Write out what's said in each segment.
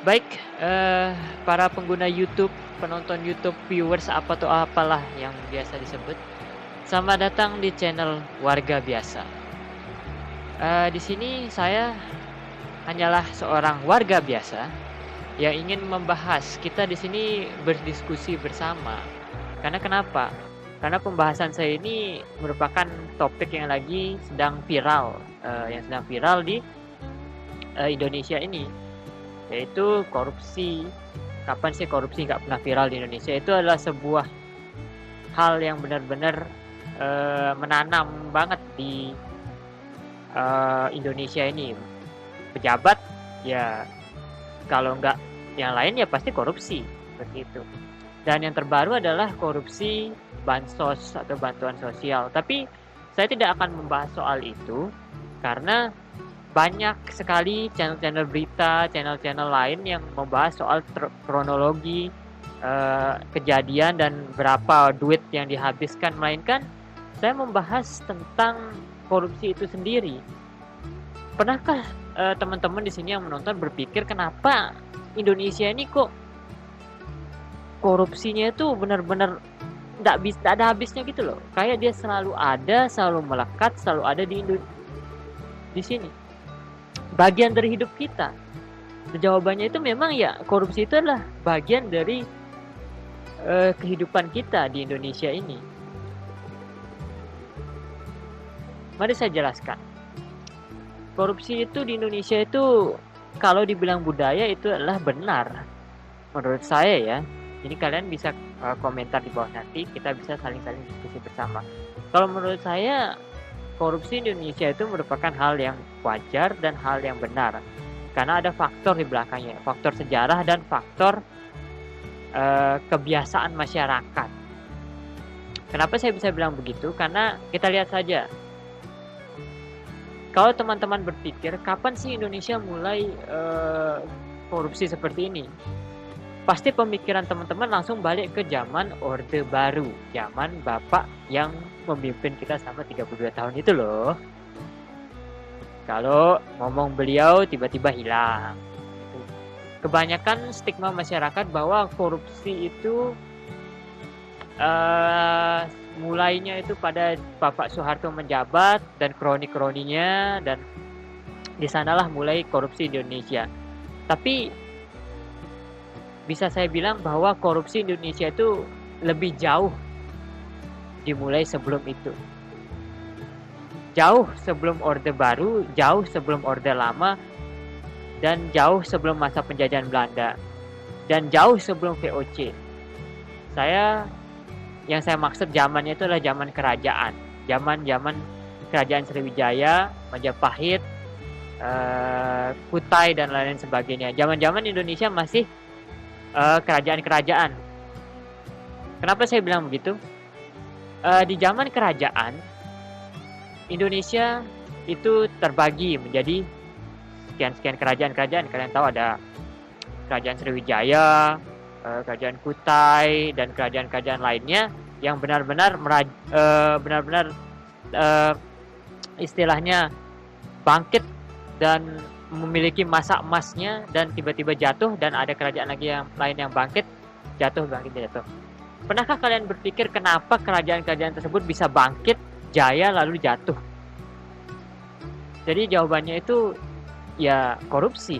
Baik, para pengguna YouTube, penonton YouTube, viewers apa tuh apalah yang biasa disebut. Selamat datang di channel Warga Biasa. Di sini saya hanyalah seorang warga biasa yang ingin membahas. Kita di sini berdiskusi bersama. Karena kenapa? Karena pembahasan saya ini merupakan topik yang lagi sedang viral, di Indonesia ini, yaitu korupsi. Kapan sih korupsi nggak pernah viral di Indonesia? Itu adalah sebuah hal yang benar-benar menanam banget di Indonesia ini. Pejabat ya kalau nggak yang lain ya pasti korupsi seperti itu. Dan yang terbaru adalah korupsi bansos atau bantuan sosial. Tapi saya tidak akan membahas soal itu karena banyak sekali channel-channel berita, channel-channel lain yang membahas soal kronologi kejadian dan berapa duit yang dihabiskan, melainkan saya membahas tentang korupsi itu sendiri. Pernahkah teman-teman di sini yang menonton berpikir kenapa Indonesia ini kok korupsinya itu benar-benar nggak ada habisnya gitu loh? Kayak dia selalu ada, selalu melekat, selalu ada di sini. Bagian dari hidup kita. Jawabannya itu memang ya korupsi itu adalah bagian dari kehidupan kita di Indonesia ini. Mari saya jelaskan. Korupsi itu di Indonesia itu kalau dibilang budaya itu adalah benar. Menurut saya ya. Ini kalian bisa komentar di bawah nanti, kita bisa saling-saling diskusi bersama. Kalau menurut saya korupsi di Indonesia itu merupakan hal yang wajar dan hal yang benar. Karena ada faktor di belakangnya, faktor sejarah dan faktor kebiasaan masyarakat. Kenapa saya bisa bilang begitu? Karena kita lihat saja. Kalau teman-teman berpikir, kapan sih Indonesia mulai korupsi seperti ini? Pasti pemikiran teman-teman langsung balik ke zaman Orde Baru. Zaman Bapak yang memimpin kita selama 32 tahun itu loh. Kalau ngomong beliau tiba-tiba hilang. Kebanyakan stigma masyarakat bahwa korupsi itu mulainya itu pada Bapak Soeharto menjabat dan kroni-kroninya, dan di sanalah mulai korupsi di Indonesia. Tapi bisa saya bilang bahwa korupsi di Indonesia itu lebih jauh dimulai sebelum itu. Jauh sebelum Orde Baru, jauh sebelum Orde Lama, dan jauh sebelum masa penjajahan Belanda, dan jauh sebelum VOC. Yang saya maksud zamannya itu adalah zaman kerajaan. Zaman kerajaan Sriwijaya, Majapahit, Kutai, dan lain-lain sebagainya. Zaman-zaman Indonesia masih kerajaan-kerajaan. Kenapa saya bilang begitu? Di zaman kerajaan, Indonesia itu terbagi menjadi sekian-sekian kerajaan-kerajaan. Kalian tahu ada kerajaan Sriwijaya, kerajaan Kutai, dan kerajaan-kerajaan lainnya yang benar-benar istilahnya bangkit dan memiliki masa emasnya, dan tiba-tiba jatuh, dan ada kerajaan lagi yang lain yang bangkit, jatuh. Pernahkah kalian berpikir kenapa kerajaan-kerajaan tersebut bisa bangkit, jaya, lalu jatuh? Jadi jawabannya itu ya korupsi.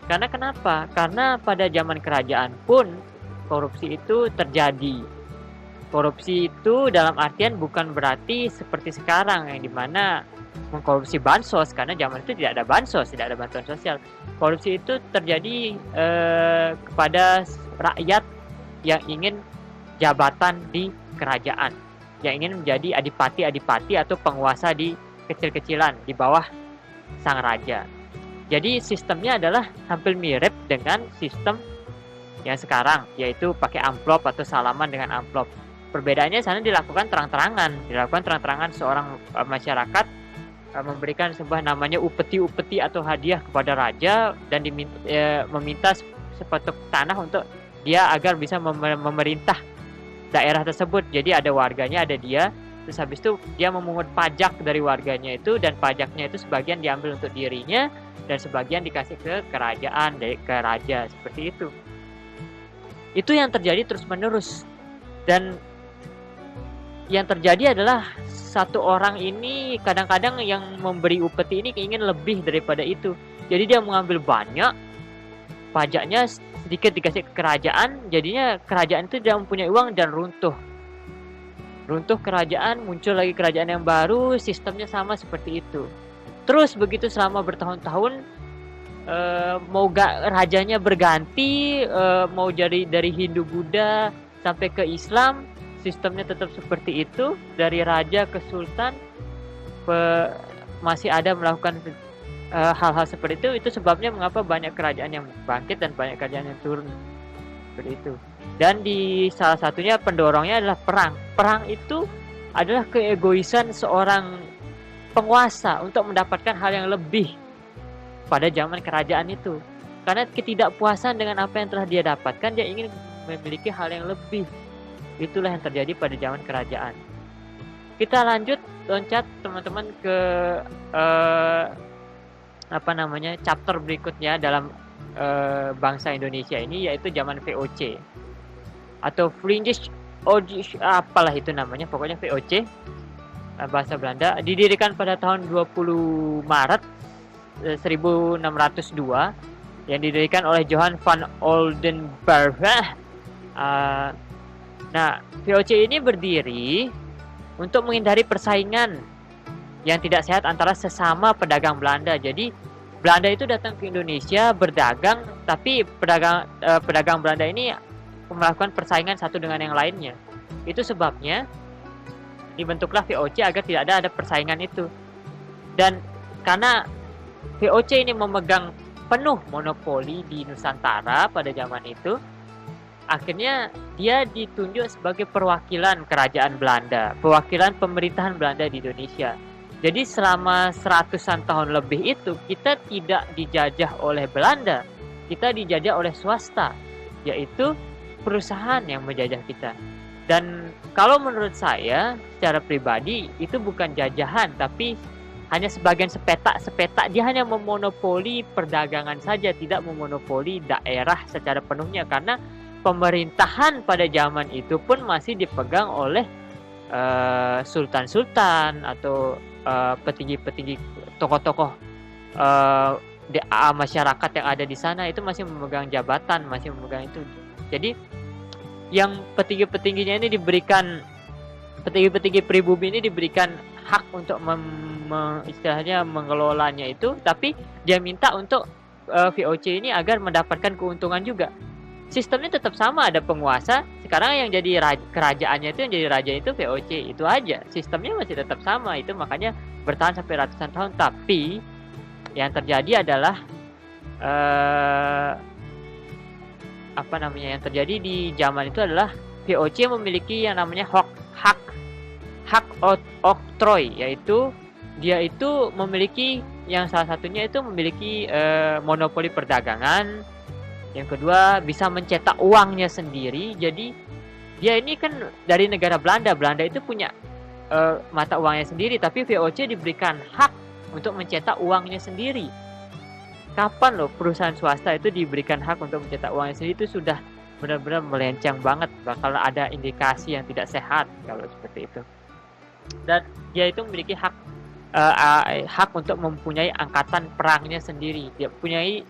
Karena kenapa? Karena pada zaman kerajaan pun korupsi itu terjadi. Korupsi itu dalam artian bukan berarti seperti sekarang yang dimana mengkorupsi bansos, karena zaman itu tidak ada bansos, tidak ada bantuan sosial. Korupsi itu terjadi kepada rakyat yang ingin jabatan di kerajaan, yang ingin menjadi adipati atau penguasa di kecil-kecilan di bawah sang raja. Jadi sistemnya adalah hampir mirip dengan sistem yang sekarang, yaitu pakai amplop atau salaman dengan amplop. Perbedaannya sana dilakukan terang-terangan seorang masyarakat memberikan sebuah namanya upeti atau hadiah kepada raja, dan meminta sepetuk tanah untuk dia agar bisa memerintah daerah tersebut. Jadi ada warganya, ada dia, Terus habis itu dia memungut pajak dari warganya itu, dan pajaknya itu sebagian diambil untuk dirinya dan sebagian dikasih ke kerajaan, ke raja, seperti itu. Itu yang terjadi terus-menerus. Dan yang terjadi adalah satu orang ini kadang-kadang yang memberi upeti ini ingin lebih daripada itu. Jadi dia mengambil banyak, pajaknya sedikit dikasih ke kerajaan, jadinya kerajaan itu tidak mempunyai uang dan runtuh kerajaan, muncul lagi kerajaan yang baru, sistemnya sama seperti itu. Terus begitu selama bertahun-tahun, mau rajanya berganti, mau dari Hindu Buddha sampai ke Islam, sistemnya tetap seperti itu, dari raja ke sultan, masih ada melakukan hal-hal seperti itu sebabnya mengapa banyak kerajaan yang bangkit dan banyak kerajaan yang turun, seperti itu. Dan di salah satunya pendorongnya adalah perang. Perang itu adalah keegoisan seorang penguasa untuk mendapatkan hal yang lebih pada zaman kerajaan itu. Karena ketidakpuasan dengan apa yang telah dia dapatkan, dia ingin memiliki hal yang lebih. Itulah yang terjadi pada zaman kerajaan. Kita lanjut loncat teman-teman ke chapter berikutnya dalam bangsa Indonesia ini, yaitu zaman VOC atau Vlaanderen Oorlog, apalah itu namanya, pokoknya VOC, bahasa Belanda, didirikan pada tahun 20 Maret 1602 yang didirikan oleh Johan van Oldenburg. Nah, VOC ini berdiri untuk menghindari persaingan yang tidak sehat antara sesama pedagang Belanda. Jadi Belanda itu datang ke Indonesia berdagang, tapi pedagang Belanda ini melakukan persaingan satu dengan yang lainnya. Itu sebabnya dibentuklah VOC agar tidak ada persaingan itu. Dan karena VOC ini memegang penuh monopoli di Nusantara pada zaman itu, akhirnya dia ditunjuk sebagai perwakilan kerajaan Belanda, perwakilan pemerintahan Belanda di Indonesia. Jadi selama 100-an tahun lebih itu kita tidak dijajah oleh Belanda, kita dijajah oleh swasta, yaitu perusahaan yang menjajah kita. Dan kalau menurut saya secara pribadi itu bukan jajahan, tapi hanya sebagian sepetak, dia hanya memonopoli perdagangan saja, tidak memonopoli daerah secara penuhnya, karena pemerintahan pada zaman itu pun masih dipegang oleh sultan-sultan atau petinggi-petinggi, tokoh-tokoh masyarakat yang ada di sana, itu masih memegang jabatan, masih memegang itu. Jadi yang petinggi-petingginya ini diberikan, petinggi-petinggi pribumi ini diberikan hak untuk istilahnya mengelolanya itu, tapi dia minta untuk VOC ini agar mendapatkan keuntungan juga. Sistemnya tetap sama, ada penguasa. Sekarang yang jadi kerajaannya itu, yang jadi raja itu VOC, itu aja. Sistemnya masih tetap sama, itu makanya bertahan sampai ratusan tahun. Tapi yang terjadi adalah yang terjadi di zaman itu adalah VOC memiliki yang namanya hak oktroi, yaitu dia itu memiliki yang salah satunya itu memiliki monopoli perdagangan. Yang kedua, bisa mencetak uangnya sendiri. Jadi dia ini kan dari negara Belanda itu punya mata uangnya sendiri, tapi VOC diberikan hak untuk mencetak uangnya sendiri. Kapan loh perusahaan swasta itu diberikan hak untuk mencetak uangnya sendiri? Itu sudah benar-benar melenceng banget, bakal ada indikasi yang tidak sehat kalau seperti itu. Dan dia itu memiliki hak untuk mempunyai angkatan perangnya sendiri, dia mempunyai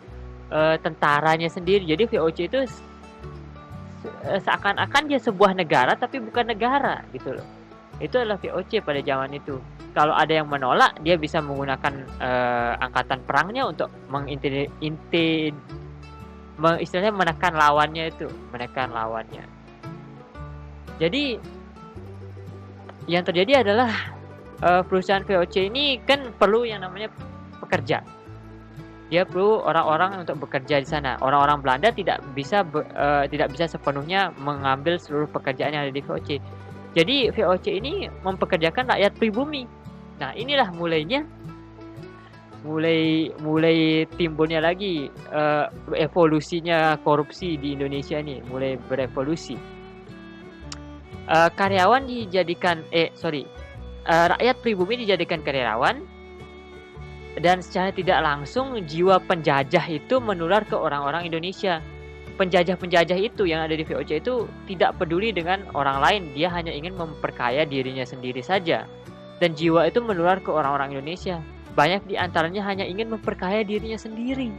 tentaranya sendiri. Jadi VOC itu seakan-akan dia sebuah negara tapi bukan negara gitu loh. Itu adalah VOC pada zaman itu. Kalau ada yang menolak, dia bisa menggunakan angkatan perangnya untuk istilahnya menekan lawannya. Jadi yang terjadi adalah perusahaan VOC ini kan perlu yang namanya pekerja. Dia perlu orang-orang untuk bekerja di sana. Orang-orang Belanda tidak bisa sepenuhnya mengambil seluruh pekerjaan yang ada di VOC. Jadi VOC ini mempekerjakan rakyat pribumi. Nah, inilah mulai timbulnya lagi evolusinya korupsi di Indonesia ini, mulai berevolusi. rakyat pribumi dijadikan karyawan, dan secara tidak langsung jiwa penjajah itu menular ke orang-orang Indonesia. Penjajah-penjajah itu yang ada di VOC itu tidak peduli dengan orang lain, dia hanya ingin memperkaya dirinya sendiri saja. Dan jiwa itu menular ke orang-orang Indonesia. Banyak di antaranya hanya ingin memperkaya dirinya sendiri.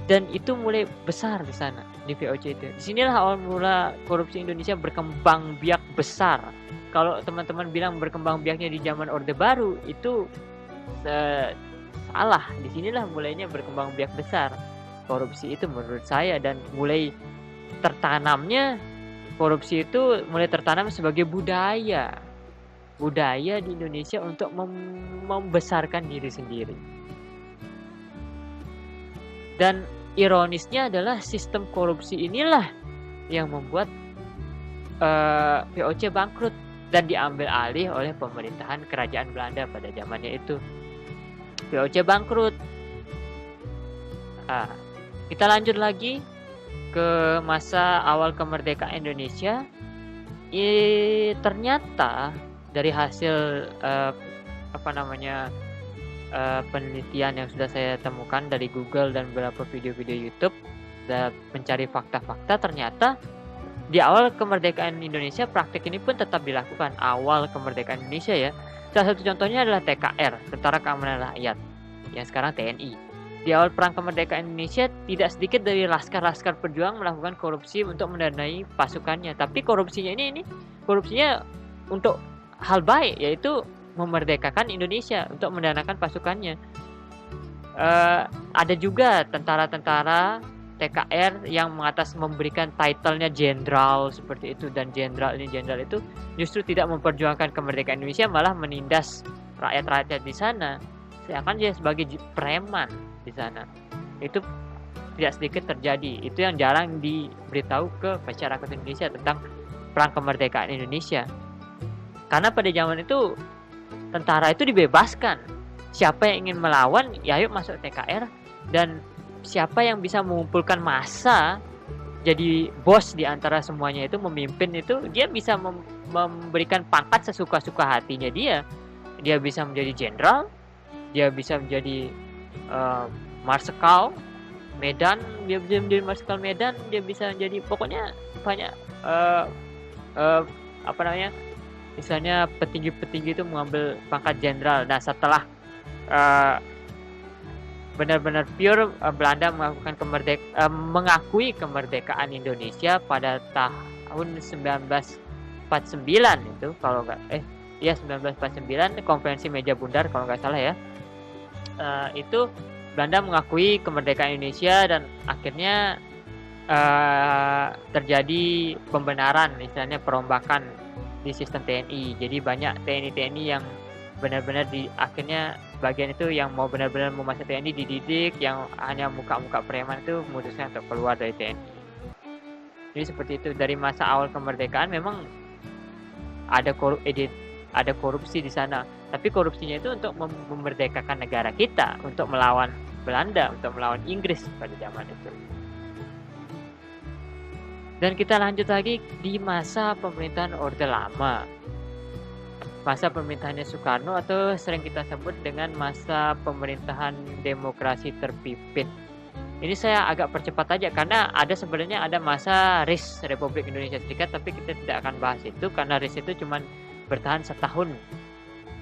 Dan itu mulai besar di sana, di VOC itu. Disinilah awal mula korupsi Indonesia berkembang biak besar. Kalau teman-teman bilang berkembang biaknya di zaman Orde Baru, itu salah. Disinilah mulainya berkembang biak besar korupsi itu menurut saya, dan mulai tertanamnya korupsi itu mulai tertanam sebagai budaya di Indonesia untuk membesarkan diri sendiri. Dan ironisnya adalah sistem korupsi inilah yang membuat VOC bangkrut dan diambil alih oleh pemerintahan kerajaan Belanda pada zamannya itu. VOC bangkrut. Kita lanjut lagi ke masa awal kemerdekaan Indonesia. Ternyata dari hasil penelitian yang sudah saya temukan dari Google dan beberapa video-video YouTube dan mencari fakta-fakta, ternyata di awal kemerdekaan Indonesia praktik ini pun tetap dilakukan. Awal kemerdekaan Indonesia ya. Salah satu contohnya adalah TKR, Tentara Keamanan Rakyat, yang sekarang TNI. Di awal perang kemerdekaan Indonesia, tidak sedikit dari laskar-laskar pejuang melakukan korupsi untuk mendanai pasukannya. Tapi korupsinya ini korupsinya untuk hal baik, yaitu memerdekakan Indonesia untuk mendanakan pasukannya. Ada juga tentara-tentara TKR yang memberikan title-nya jenderal seperti itu, dan jenderal itu justru tidak memperjuangkan kemerdekaan Indonesia, malah menindas rakyat-rakyat di sana. Seakan dia sebagai preman di sana. Itu tidak sedikit terjadi. Itu yang jarang diberitahu ke masyarakat Indonesia tentang perang kemerdekaan Indonesia. Karena pada zaman itu tentara itu dibebaskan. Siapa yang ingin melawan, ya ayo masuk TKR, dan siapa yang bisa mengumpulkan massa jadi bos di antara semuanya itu, memimpin itu, dia bisa memberikan pangkat sesuka-suka hatinya dia. Dia bisa menjadi jenderal, dia bisa menjadi marsekal Medan, dia bisa menjadi marsekal Medan, dia bisa menjadi pokoknya banyak misalnya petinggi-petinggi itu mengambil pangkat jenderal. Nah, setelah benar-benar pure Belanda mengakui kemerdekaan Indonesia pada tahun 1949 itu, kalau enggak 1949 konferensi meja bundar kalau nggak salah ya. Itu Belanda mengakui kemerdekaan Indonesia, dan akhirnya terjadi pembenaran, misalnya perombakan di sistem TNI. Jadi banyak TNI yang benar-benar akhirnya bagian itu yang mau benar-benar mau masuk TNI dididik, yang hanya muka-muka preman itu memutuskan untuk keluar dari TNI. Jadi seperti itu. Dari masa awal kemerdekaan memang ada korupsi di sana, tapi korupsinya itu untuk memerdekakan negara kita, untuk melawan Belanda, untuk melawan Inggris pada zaman itu. Dan kita lanjut lagi di masa pemerintahan Orde Lama, masa pemerintahannya Soekarno, atau sering kita sebut dengan masa pemerintahan demokrasi terpimpin. Ini saya agak percepat aja karena sebenarnya ada masa RIS, Republik Indonesia Serikat, tapi kita tidak akan bahas itu karena RIS itu cuma bertahan setahun,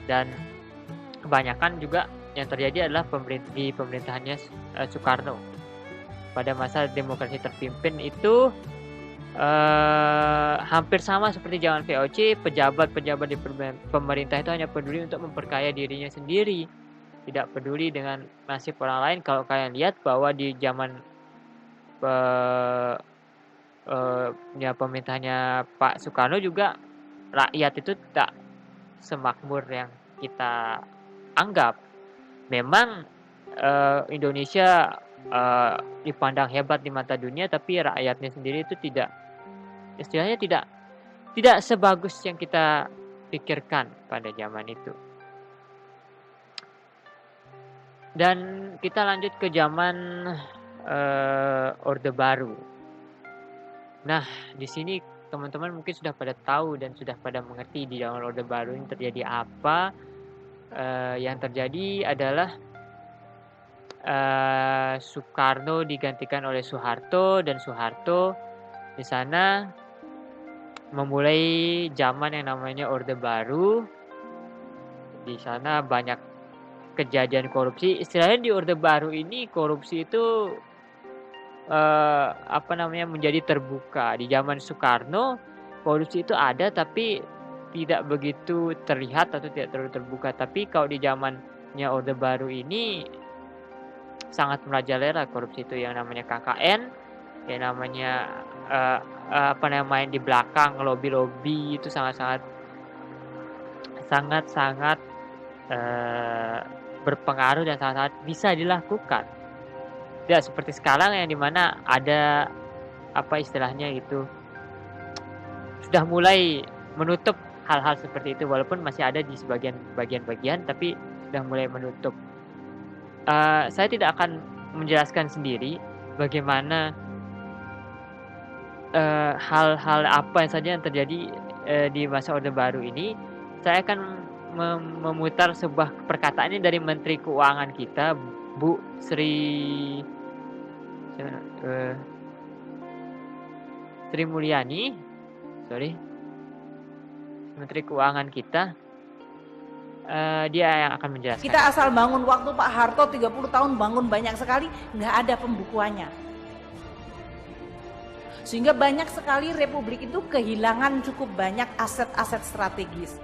dan kebanyakan juga yang terjadi adalah di pemerintahannya Soekarno. Pada masa demokrasi terpimpin itu hampir sama seperti zaman VOC, pejabat-pejabat di pemerintah itu hanya peduli untuk memperkaya dirinya sendiri, tidak peduli dengan nasib orang lain. Kalau kalian lihat bahwa di zaman pemerintahannya Pak Soekarno juga rakyat itu tak semakmur yang kita anggap. Memang Indonesia dipandang hebat di mata dunia, tapi rakyatnya sendiri itu istilahnya tidak sebagus yang kita pikirkan pada zaman itu. Dan kita lanjut ke zaman Orde Baru. Nah, di sini teman-teman mungkin sudah pada tahu dan sudah pada mengerti di zaman Orde Baru ini terjadi apa. Yang terjadi adalah Soekarno digantikan oleh Soeharto, dan Soeharto di sana memulai zaman yang namanya Orde Baru. Di sana banyak kejadian korupsi. Istilahnya di Orde Baru ini korupsi itu menjadi terbuka. Di zaman Soekarno korupsi itu ada tapi tidak begitu terlihat atau tidak terlalu terbuka. Tapi kalau di zamannya Orde Baru ini sangat merajalela korupsi itu, yang namanya KKN, yang namanya main di belakang, lobby itu sangat berpengaruh dan sangat bisa dilakukan. Tidak seperti sekarang yang dimana ada istilahnya itu sudah mulai menutup hal-hal seperti itu, walaupun masih ada di sebagian bagian tapi sudah mulai menutup. Saya tidak akan menjelaskan sendiri bagaimana hal-hal apa yang saja yang terjadi di masa Orde Baru ini. Saya akan memutar sebuah perkataan ini dari Menteri Keuangan kita, Bu Sri Mulyani, Menteri Keuangan kita. Dia yang akan menjelaskan. Kita asal bangun waktu Pak Harto 30 tahun bangun banyak sekali, nggak ada pembukuannya. Sehingga banyak sekali republik itu kehilangan cukup banyak aset-aset strategis.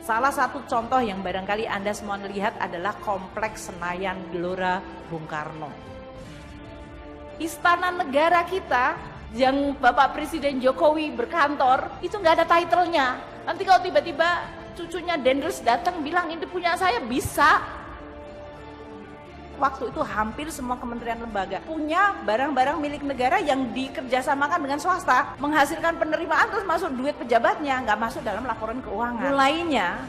Salah satu contoh yang barangkali Anda semua lihat adalah Kompleks Senayan Gelora Bung Karno. Istana negara kita yang Bapak Presiden Jokowi berkantor itu nggak ada title-nya. Nanti kalau tiba-tiba cucunya Dendels datang bilang ini punya saya, bisa. Waktu itu hampir semua kementerian lembaga punya barang-barang milik negara yang dikerjasamakan dengan swasta, menghasilkan penerimaan terus masuk duit pejabatnya, nggak masuk dalam laporan keuangan. Mulainya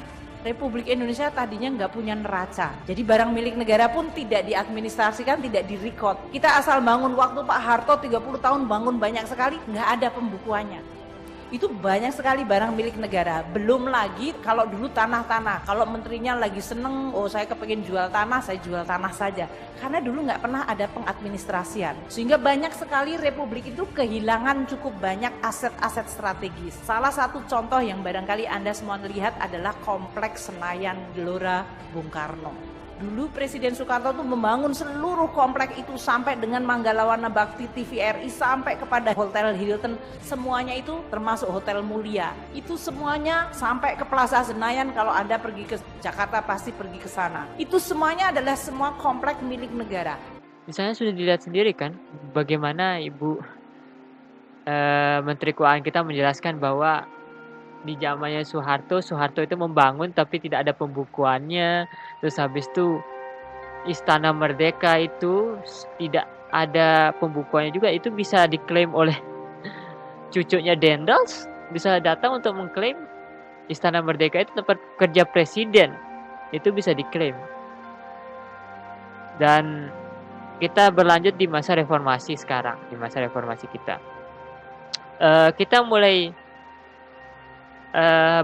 Republik Indonesia tadinya nggak punya neraca, jadi barang milik negara pun tidak diadministrasikan, tidak direkod. Kita asal bangun waktu Pak Harto 30 tahun bangun banyak sekali, nggak ada pembukuannya. Itu banyak sekali barang milik negara. Belum lagi kalau dulu tanah-tanah, kalau menterinya lagi seneng, oh saya kepengin jual tanah, saya jual tanah saja. Karena dulu nggak pernah ada pengadministrasian. Sehingga banyak sekali republik itu kehilangan cukup banyak aset-aset strategis. Salah satu contoh yang barangkali Anda semua lihat adalah Kompleks Senayan Gelora Bung Karno. Dulu Presiden Soekarno tuh membangun seluruh komplek itu sampai dengan Manggalawana Bakti TVRI sampai kepada Hotel Hilton, semuanya itu termasuk Hotel Mulia. Itu semuanya sampai ke Plaza Senayan, kalau Anda pergi ke Jakarta pasti pergi ke sana. Itu semuanya adalah semua komplek milik negara. Misalnya sudah dilihat sendiri kan bagaimana Ibu Menteri Keuangan kita menjelaskan bahwa di zamannya Soeharto itu membangun tapi tidak ada pembukuannya. Terus habis itu Istana Merdeka itu tidak ada pembukuannya juga. Itu bisa diklaim oleh cucunya Dendels, bisa datang untuk mengklaim Istana Merdeka itu tempat kerja presiden. Itu bisa diklaim. Dan kita berlanjut di masa reformasi sekarang, di masa reformasi kita. Kita mulai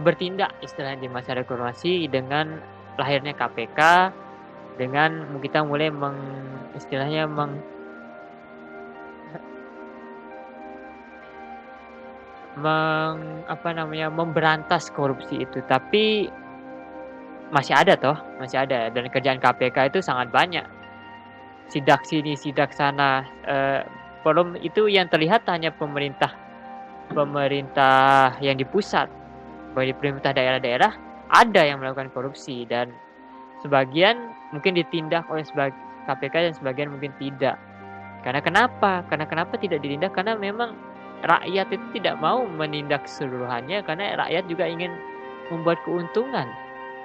bertindak istilahnya di masa reformasi dengan lahirnya KPK, dengan kita mulai memberantas korupsi itu. Tapi masih ada dan kerjaan KPK itu sangat banyak. Sidak sini, sidak sana. Belum itu yang terlihat hanya pemerintah yang di pusat. Bagi pemerintah daerah-daerah ada yang melakukan korupsi, dan sebagian mungkin ditindak oleh KPK dan sebagian mungkin tidak. Karena kenapa tidak ditindak? Karena memang rakyat itu tidak mau menindak keseluruhannya, karena rakyat juga ingin membuat keuntungan.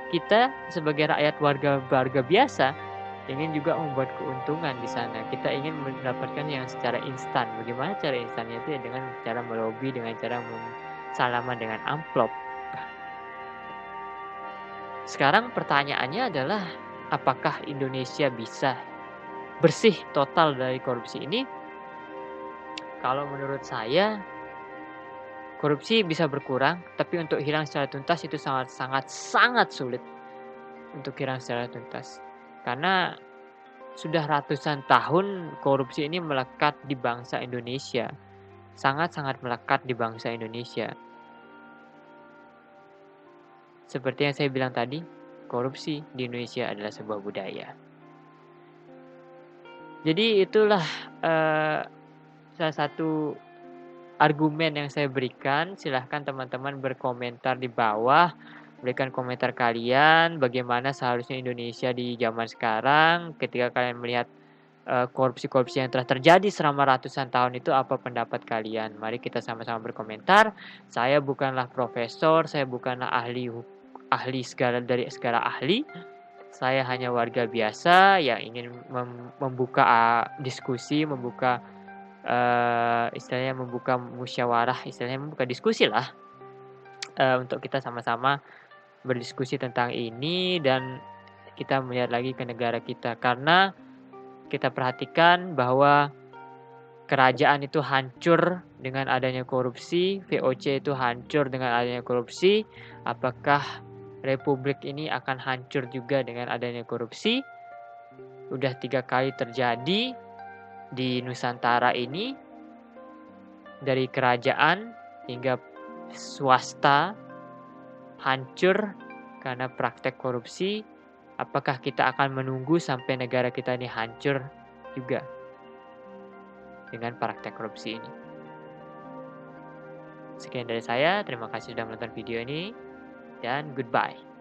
Kita sebagai rakyat warga biasa ingin juga membuat keuntungan di sana. Kita ingin mendapatkan yang secara instan. Bagaimana cara instannya itu? Ya dengan cara melobi, dengan cara salaman dengan amplop. Sekarang pertanyaannya adalah, apakah Indonesia bisa bersih total dari korupsi ini? Kalau menurut saya, korupsi bisa berkurang, tapi untuk hilang secara tuntas itu sangat sulit untuk hilang secara tuntas. Karena sudah ratusan tahun korupsi ini melekat di bangsa Indonesia. Sangat-sangat melekat di bangsa Indonesia. Seperti yang saya bilang tadi, korupsi di Indonesia adalah sebuah budaya. Jadi itulah salah satu argumen yang saya berikan. Silahkan teman-teman berkomentar di bawah, berikan komentar kalian bagaimana seharusnya Indonesia di zaman sekarang ketika kalian melihat korupsi-korupsi yang telah terjadi selama ratusan tahun itu. Apa pendapat kalian? Mari kita sama-sama berkomentar. Saya bukanlah profesor, saya bukanlah ahli dari segala ahli. Saya hanya warga biasa yang ingin membuka diskusi, membuka istilahnya membuka musyawarah, istilahnya membuka diskusi lah, untuk kita sama-sama berdiskusi tentang ini dan kita melihat lagi ke negara kita. Karena kita perhatikan bahwa kerajaan itu hancur dengan adanya korupsi, VOC itu hancur dengan adanya korupsi. Apakah republik ini akan hancur juga dengan adanya korupsi? Udah 3 kali terjadi di Nusantara ini, dari kerajaan hingga swasta hancur karena praktek korupsi. Apakah kita akan menunggu sampai negara kita ini hancur juga dengan praktek korupsi ini? Sekian dari saya, terima kasih sudah menonton video ini, dan goodbye.